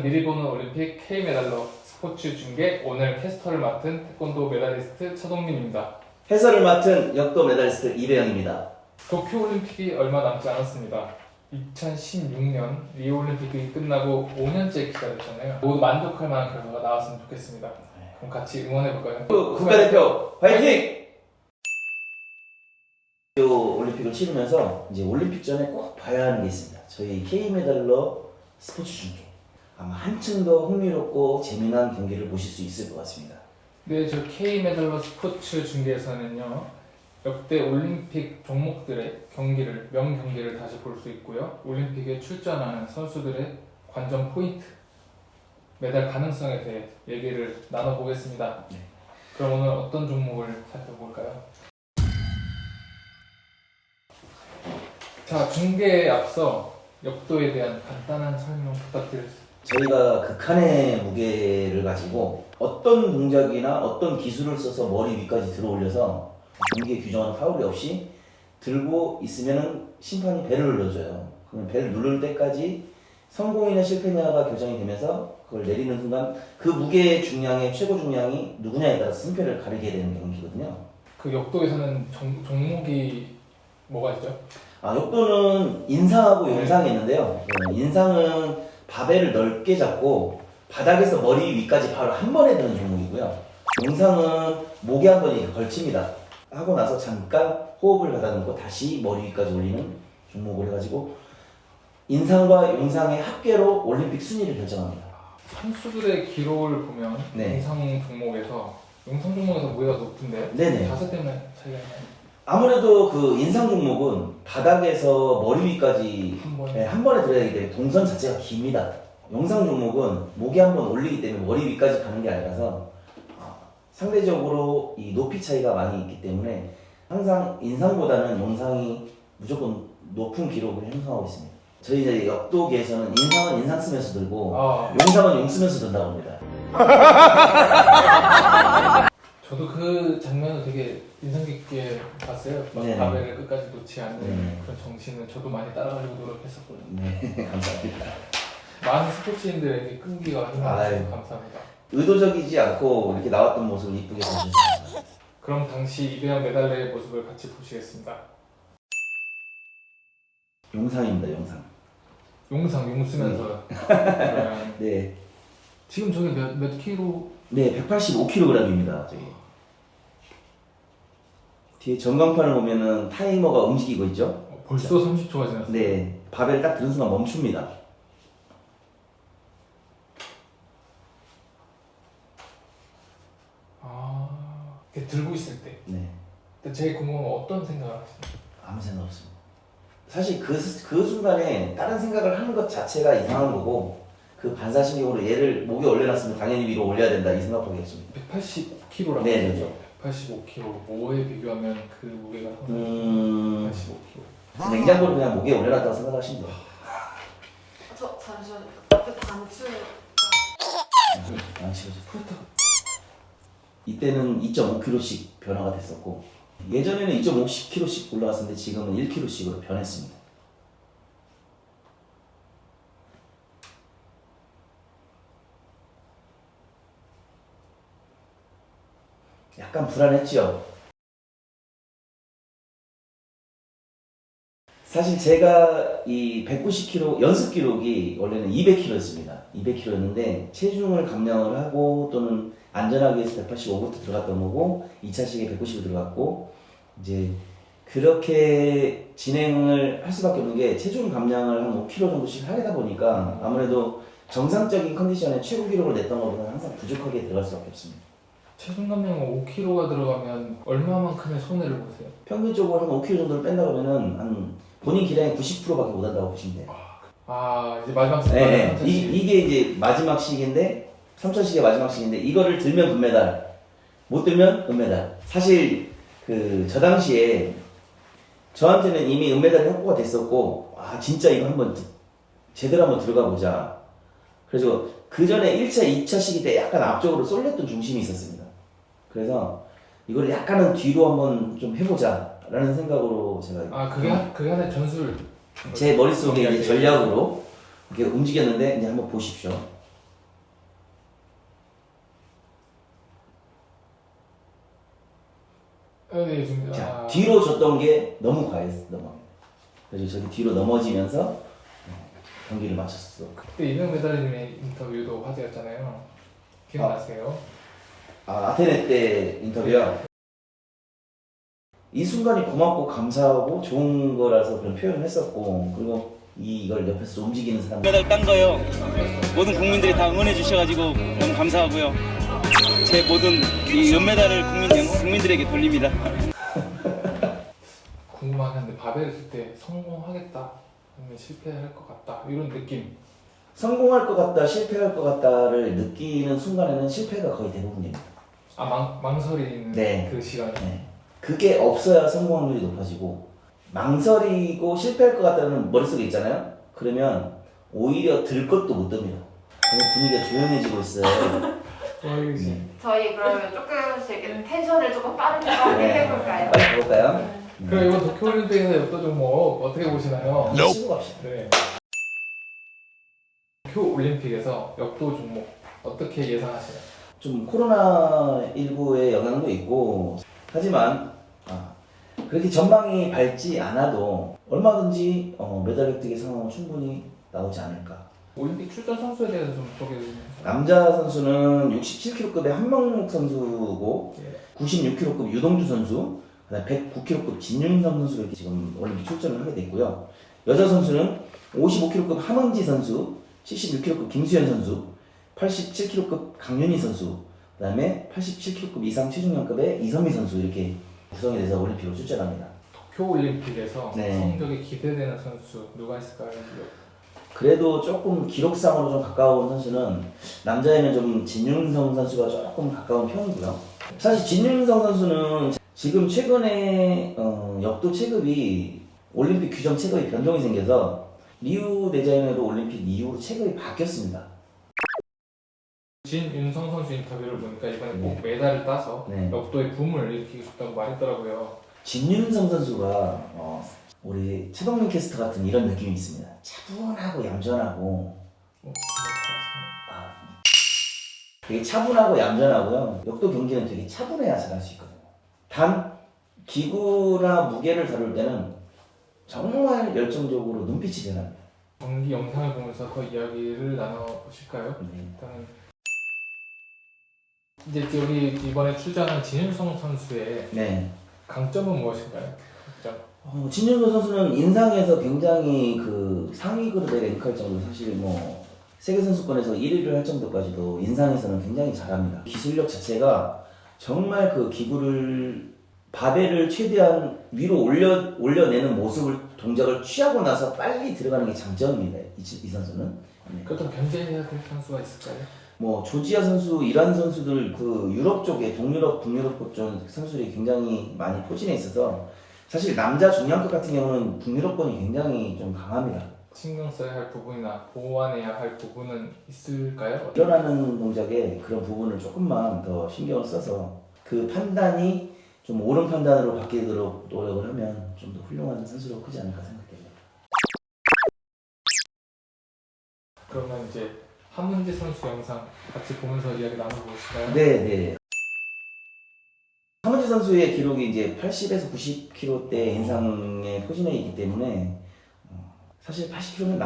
시간은 미리 보는 올림픽 K메달러 스포츠 중계, 오늘 캐스터를 맡은 태권도 메달리스트 차동민입니다. 해설을 맡은 역도 메달리스트 이배영입니다. 도쿄올림픽이 얼마 남지 않았습니다. 2016년 리우올림픽이 끝나고 5년째 기다렸잖아요. 모두 만족할 만한 결과가 나왔으면 좋겠습니다. 그럼 같이 응원해볼까요? 국가대표 화이팅! 도쿄 올림픽을 치르면서 이제 올림픽 전에 꼭 봐야 하는 게 있습니다. 저희 K메달러 스포츠 중계. 아마 한층 더 흥미롭고 재미난 경기를 보실 수 있을 것 같습니다. 네, 저 K메달러 스포츠 중계에서는요, 역대 올림픽 종목들의 명경기를 다시 볼 수 있고요. 올림픽에 출전하는 선수들의 관전 포인트, 메달 가능성에 대해 얘기를 나눠보겠습니다. 네. 그럼 오늘 어떤 종목을 살펴볼까요? 자, 중계에 앞서 역도에 대한 간단한 설명 부탁드리겠습니다. 저희가 극한의 무게를 가지고 어떤 동작이나 어떤 기술을 써서 머리 위까지 들어 올려서 경기에 규정하는 파울이 없이 들고 있으면 심판이 벨을 눌러줘요. 그러면 벨을 누를 때까지 성공이냐 실패냐가 결정이 되면서 그걸 내리는 순간 그 무게의 중량의 최고 중량이 누구냐에 따라서 승패를 가리게 되는 경기거든요. 그 역도에서는 종목이 뭐가 있죠? 역도는 인상하고 용상이 있는데요. 인상은 바벨을 넓게 잡고 바닥에서 머리 위까지 바로 한 번에 드는 종목이고요. 용상은 목에 한 번이 걸칩니다. 하고 나서 잠깐 호흡을 가다듬고 다시 머리 위까지 올리는 종목을 해가지고 인상과 용상의 합계로 올림픽 순위를 결정합니다. 선수들의 기록을 보면 네. 용상 종목에서 무게가 높은데 네네. 자세 때문에 차이가 있나요? 아무래도 그 인상 종목은 바닥에서 머리 위까지 한 번에? 한 번에 들어야 되기 때문에 동선 자체가 깁니다. 용상 종목은 목에 한 번 올리기 때문에 머리 위까지 가는 게 아니라서 상대적으로 이 높이 차이가 많이 있기 때문에 항상 인상보다는 용상이 무조건 높은 기록을 형성하고 있습니다. 저희 이제 역도계에서는 인상은 인상 쓰면서 들고 용상은 용 쓰면서 든다고 합니다. 저도 그 장면을 되게 인상 깊게 봤어요. 막 네네. 바벨을 끝까지 놓지 않는 네네. 그런 정신을 저도 많이 따라가려고 노력했었거든요. 네, 감사합니다. 많은 스포츠인들에게 끈기와 힘을 아유. 주셔서 감사합니다. 의도적이지 않고 이렇게 나왔던 모습을 이쁘게 보셨습니다. 그럼 당시 이배영 메달레의 모습을 같이 보시겠습니다. 용상입니다, 용상. 용 쓰면서 그러면 네. 지금 저게 몇 킬로? 네, 185kg입니다. 저기. 뒤에 전광판을 보면은 타이머가 움직이고 있죠? 벌써 30초가 지났어요. 네, 바벨 딱 드는 순간 멈춥니다. 이렇게 들고 있을 때. 네, 근데 제일 궁금한 건 어떤 생각을 하시나요? 아무 생각 없습니다. 사실 그 순간에 다른 생각을 하는 것 자체가 이상한 거고, 그 반사신경으로 얘를 목에 올려놨으면 당연히 위로 올려야 된다 이 생각밖에 없습니다. 185kg라고 네, 하죠? 185kg. 뭐에 비교하면 그 무게가 185kg. 냉장고를 그냥 목에 올려놨다고 생각하시면 돼요. 잠시만요. 앞에 단추. 안 치워져. 이때는 2.5kg씩 변화가 됐었고, 예전에는 2.5kg씩 올라갔었는데 지금은 1kg씩으로 변했습니다. 약간 불안했죠. 사실 제가 이 190kg 연습 기록이 원래는 200kg였습니다. 200kg였는데 체중을 감량을 하고 또는 안전하기 위해서 185부터 들어갔던 거고 2차 시기에 190이 들어갔고 이제 그렇게 진행을 할 수밖에 없는 게 체중 감량을 한 5kg 정도씩 하다 보니까 아무래도 정상적인 컨디션에 최고 기록을 냈던 것보다 항상 부족하게 들어갈 수밖에 없습니다. 체중 감량은 5kg가 들어가면 얼마만큼의 손해를 보세요? 평균적으로 한 5kg 정도를 뺀다 그러면은 한 본인 기량의 90%밖에 못 한다고 보시면 돼요. 이제 마지막 시간. 네, 이게 이제 마지막 시기인데 3차 시기의 마지막 시기인데 이거를 들면 금메달, 못 들면 은메달. 사실 저 당시에 저한테는 이미 은메달이 확보가 됐었고 진짜 이거 한번 제대로 한번 들어가 보자. 그래서 그 전에 1차, 2차 시기 때 약간 앞쪽으로 쏠렸던 중심이 있었습니다. 그래서 이걸 약간은 뒤로 한번 좀 해보자 라는 생각으로 제가 그게 하나의 전술. 제 머릿속에 이제 전략으로 이렇게 움직였는데 이제 한번 보십시오. 네, 지금 자, 뒤로 줬던 게 너무 과했어. 그래서 저기 뒤로 넘어지면서 경기를 마쳤어. 그때 이명 메달리님의 인터뷰도 화제였잖아요. 기억나세요? 아테네 때 인터뷰요. 이 순간이 고맙고 감사하고 좋은 거라서 그런 표현을 했었고, 그리고 이걸 옆에서 좀 움직이는 사람. 메달 딴 거요. 모든 국민들이 다 응원해 주셔가지고 너무 감사하고요. 제 모든 이 은메달을 국민들에게 돌립니다. 궁금하는데 바벨을 칠 때 성공하겠다 아니면 실패할 것 같다 이런 느낌. 성공할 것 같다, 실패할 것 같다를 느끼는 순간에는 실패가 거의 대부분입니다. 망설이는 네. 그 시간에. 네. 그게 없어야 성공 확률이 높아지고, 망설이고 실패할 것 같다는 머릿속에 있잖아요? 그러면 오히려 들 것도 못 듭니다. 그냥 분위기가 조용해지고 있어요. 저희 그러면 조금씩 텐션을 조금 빠르게 해볼까요? 빨리 가볼까요? 그럼 이번 도쿄올림픽에서 역도 종목 어떻게 보시나요? 치고 갑시다. 네. 도쿄올림픽에서 역도 종목 어떻게 예상하시나요? 좀 코로나19의 영향도 있고, 하지만 그렇게 전망이 밝지 않아도 얼마든지 메달 획득의 상황은 충분히 나오지 않을까. 올림픽 출전 선수에 대해서 좀 소개해 주세요. 남자 선수는 67kg급의 한명목 선수고, 96kg급 유동주 선수, 그다음에 109kg급 진윤성 선수가 이렇게 지금 올림픽 출전을 하게 됐고요. 여자 선수는 55kg급 함은지 선수, 76kg급 김수현 선수, 87kg급 강윤희 선수, 그다음에 87kg급 이상 체중량급의 이선미 선수 이렇게 구성이 돼서 올림픽으로 출전합니다. 도쿄올림픽에서 네. 성적이 기대되는 선수 누가 있을까요? 그래도 조금 기록상으로 좀 가까운 선수는 남자에는 좀 진윤성 선수가 조금 가까운 편이고요. 사실 진윤성 선수는 지금 최근에 역도 체급이 올림픽 규정 체급이 변동이 생겨서 리우 데자이너로 올림픽 이후로 체급이 바뀌었습니다. 진윤성 선수 인터뷰를 보니까 이번에 네. 꼭 메달을 따서 네. 역도의 붐을 일으키고 싶다고 말했더라고요. 진윤성 선수가 우리 최동민 캐스터 같은 이런 느낌이 있습니다. 차분하고 얌전하고 되게 차분하고 얌전하고요. 역도 경기는 되게 차분해야 잘할 수 있거든요. 단 기구나 무게를 다룰 때는 정말 열정적으로 눈빛이 변합니다. 경기 영상을 보면서 더 이야기를 나눠보실까요? 네. 일단은 이제 우리 이번에 출전한 진윤성 선수의 네. 강점은 무엇인가요? 강점. 진윤서 선수는 인상에서 굉장히 그 상위 그룹에 랭크할 정도로 사실 뭐 세계 선수권에서 1위를 할 정도까지도 인상에서는 굉장히 잘합니다. 기술력 자체가 정말 그 기구를 바벨을 최대한 위로 올려내는 모습을 동작을 취하고 나서 빨리 들어가는 게 장점입니다. 이 선수는. 네. 그렇다면 견제해야 될 선수가 있을까요? 뭐 조지아 선수, 이란 선수들 그 유럽 쪽에 동유럽, 북유럽 쪽 선수들이 굉장히 많이 포진해 있어서 사실 남자 중량급 같은 경우는 북유럽권이 굉장히 좀 강합니다. 신경 써야 할 부분이나 보완해야 할 부분은 있을까요? 일어나는 동작에 그런 부분을 조금만 더 신경을 써서 그 판단이 좀 옳은 판단으로 바뀌도록 노력을 하면 좀 더 훌륭한 선수로 크지 않을까 생각됩니다. 그러면 이제 함은지 선수 영상 같이 보면서 이야기 나눠보실까요? 네. 함은지 선수의 기록이 이제 80에서 90kg대 인상에 포진해 있기 때문에 사실 80kg는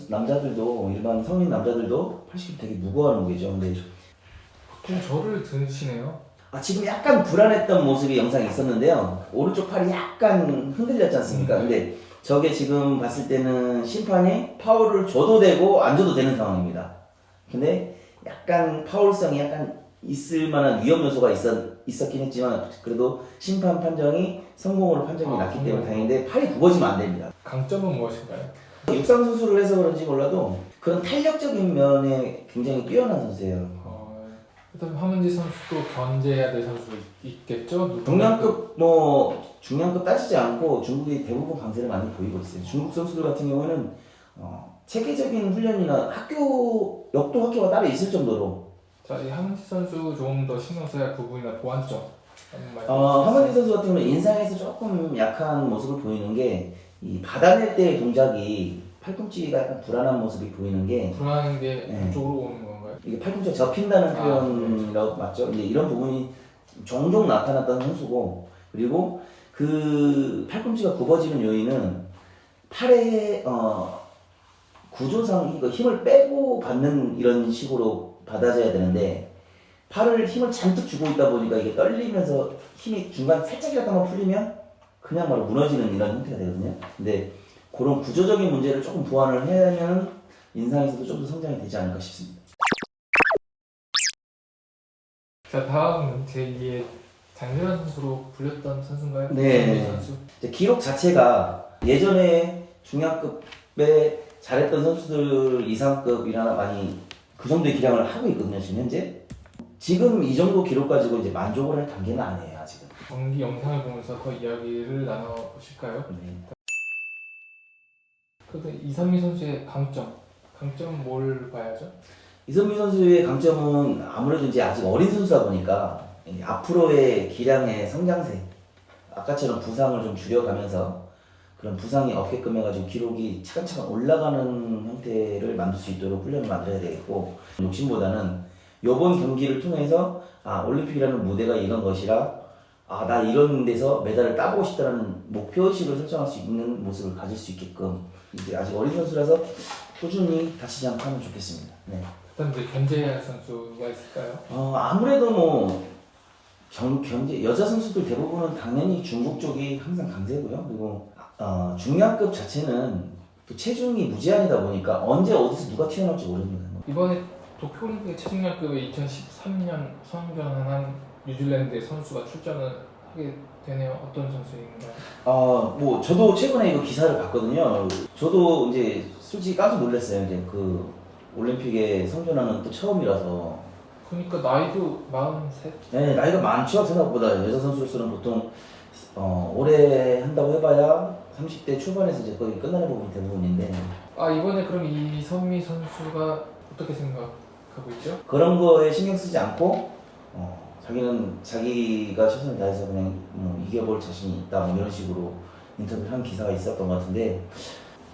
남자들도 일반 성인 남자들도 80kg 되게 무거워하는 무게죠. 근데 보통 저를 드시네요. 지금 약간 불안했던 모습이 영상에 있었는데요. 오른쪽 팔이 약간 흔들렸지 않습니까? 근데 저게 지금 봤을 때는 심판이 파울을 줘도 되고 안 줘도 되는 상황입니다. 근데 약간 파울성이 약간 있을 만한 위험 요소가 있었긴 했지만 그래도 심판 판정이 성공으로 판정이 났기 때문에 다행인데 팔이 굽어지면 안 됩니다. 강점은 무엇인가요? 육상 선수를 해서 그런지 몰라도 그런 탄력적인 면에 굉장히 뛰어난 선수예요. 그다음 함은지 선수도 견제해야 될 선수 있겠죠? 중량급 따지지 않고 중국이 대부분 강세를 많이 보이고 있어요. 중국 선수들 같은 경우는 체계적인 훈련이나 역도 학교가 따로 있을 정도로. 자, 이 함은지 선수 조금 더 신경 써야 할 부분이나 보완점. 함은지 선수 같은 경우는 인상에서 조금 약한 모습을 보이는 게 이 받아낼 때의 동작이 팔꿈치가 약간 불안한 모습이 보이는 게 불안한 게 네. 이쪽으로 오는 건가요? 이게 팔꿈치가 접힌다는 표현이라고 맞죠? 이제 이런 부분이 종종 나타났던 선수고 그리고 그 팔꿈치가 굽어지는 요인은 팔의 구조상 이거 힘을 빼고 받는 이런 식으로 받아져야 되는데 팔을 힘을 잔뜩 주고 있다 보니까 이게 떨리면서 힘이 중간 살짝이라도 풀리면 그냥 바로 무너지는 이런 형태가 되거든요. 근데 그런 구조적인 문제를 조금 보완을 하면 인상에서도 좀 더 성장이 되지 않을까 싶습니다. 자, 다음은 제2의 장렬한 선수로 불렸던 선수인가요? 네. 이선미 선수. 이제 기록 자체가 예전에 중량급에 잘했던 선수들 이상급이나 많이 그 정도의 기량을 하고 있거든요, 지금 현재. 지금 이 정도 기록 가지고 이제 만족을 할 단계는 아니에요, 아직은. 경기 영상을 보면서 더 이야기를 나눠보실까요? 네. 근데 이선미 선수의 강점 뭘 봐야죠? 이선미 선수의 강점은 아무래도 이제 아직 어린 선수다 보니까 이 앞으로의 기량의 성장세, 아까처럼 부상을 좀 줄여가면서 그런 부상이 없게끔 해가지고 기록이 차근차근 올라가는 형태를 만들 수 있도록 훈련을 만들어야 되겠고, 욕심보다는 이번 경기를 통해서 올림픽이라는 무대가 이런 것이라 나 이런 데서 메달을 따보고 싶다는 목표의식을 설정할 수 있는 모습을 가질 수 있게끔 이제 아직 어린 선수라서 꾸준히 다치지 않고 하면 좋겠습니다. 네. 그다음 이제 견제할 선수가 있을까요? 아무래도 뭐 견제 여자 선수들 대부분은 당연히 중국 쪽이 항상 강세고요. 그리고 중량급 자체는 또 체중이 무제한이다 보니까 언제 어디서 누가 튀어나올지 모릅니다. 이번에 도쿄올림픽 체중량급에 2013년 선전한 뉴질랜드의 선수가 출전을 하게 되네요. 어떤 선수인가요? 뭐 저도 최근에 이거 기사를 봤거든요. 저도 이제 솔직히 깜짝 놀랐어요. 이제 그 올림픽에 선전하는 또 처음이라서. 그러니까 나이도 43? 네, 나이가 많죠. 생각보다 여자 선수로서는 보통 오래 한다고 해봐야 30대 초반에서 이제 거의 끝나는 부분이 대부분인데. 이번에 그럼 이선미 선수가 어떻게 생각하고 있죠? 그런 거에 신경 쓰지 않고 자기는 자기가 최선을 다해서 그냥 이겨볼 자신이 있다 뭐 이런 식으로 인터뷰를 한 기사가 있었던 것 같은데.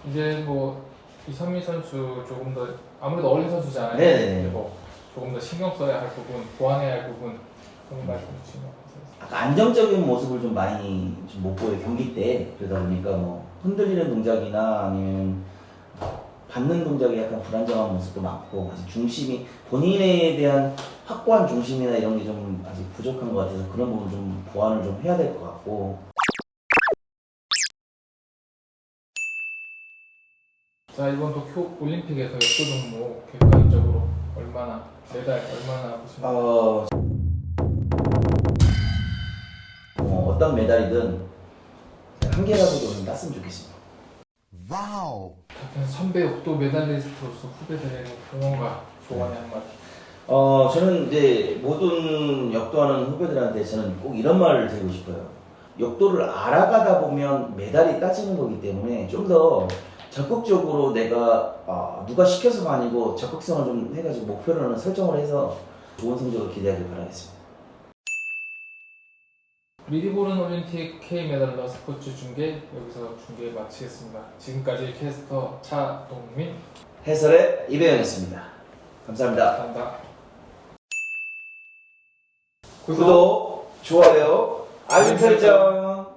이제 뭐 이선미 선수 조금 더 아무래도 어린 선수잖아요. 네네. 뭐 조금 더 신경 써야 할 부분, 보완해야 할 부분 그런 말씀 주시면 감사하겠습니다. 아까 안정적인 모습을 좀 많이 좀 못 보여요, 경기 때. 그러다 보니까 뭐 흔들리는 동작이나 아니면 받는 동작이 약간 불안정한 모습도 많고, 아직 중심이 본인에 대한 확고한 중심이나 이런 게 좀 아직 부족한 것 같아서 그런 부분 좀 보완을 좀 해야 될 것 같고. 자, 이번 도쿄 올림픽에서 역도 종목 객관적으로 메달 얼마나 보시나요? 어떤 메달이든 한 개라도 좀 땄으면 좋겠습니다. 와우. 같은 선배 역도 메달리스트로서 후배들에게 응원과 조언의 한마디. 저는 이제 모든 역도하는 후배들한테 저는 꼭 이런 말을 드리고 싶어요. 역도를 알아가다 보면 메달이 따지는 거기 때문에 좀 더 적극적으로 내가 누가 시켜서가 아니고 적극성을 좀 해가지고 목표를 설정을 해서 좋은 성적을 기대하길 바라겠습니다. 미리 보는 올림픽 K메달러 스포츠 중계 여기서 중계 마치겠습니다. 지금까지 캐스터 차동민 해설의 이배영이었습니다. 감사합니다. 감사합니다. 구독, 좋아요, 알림 설정.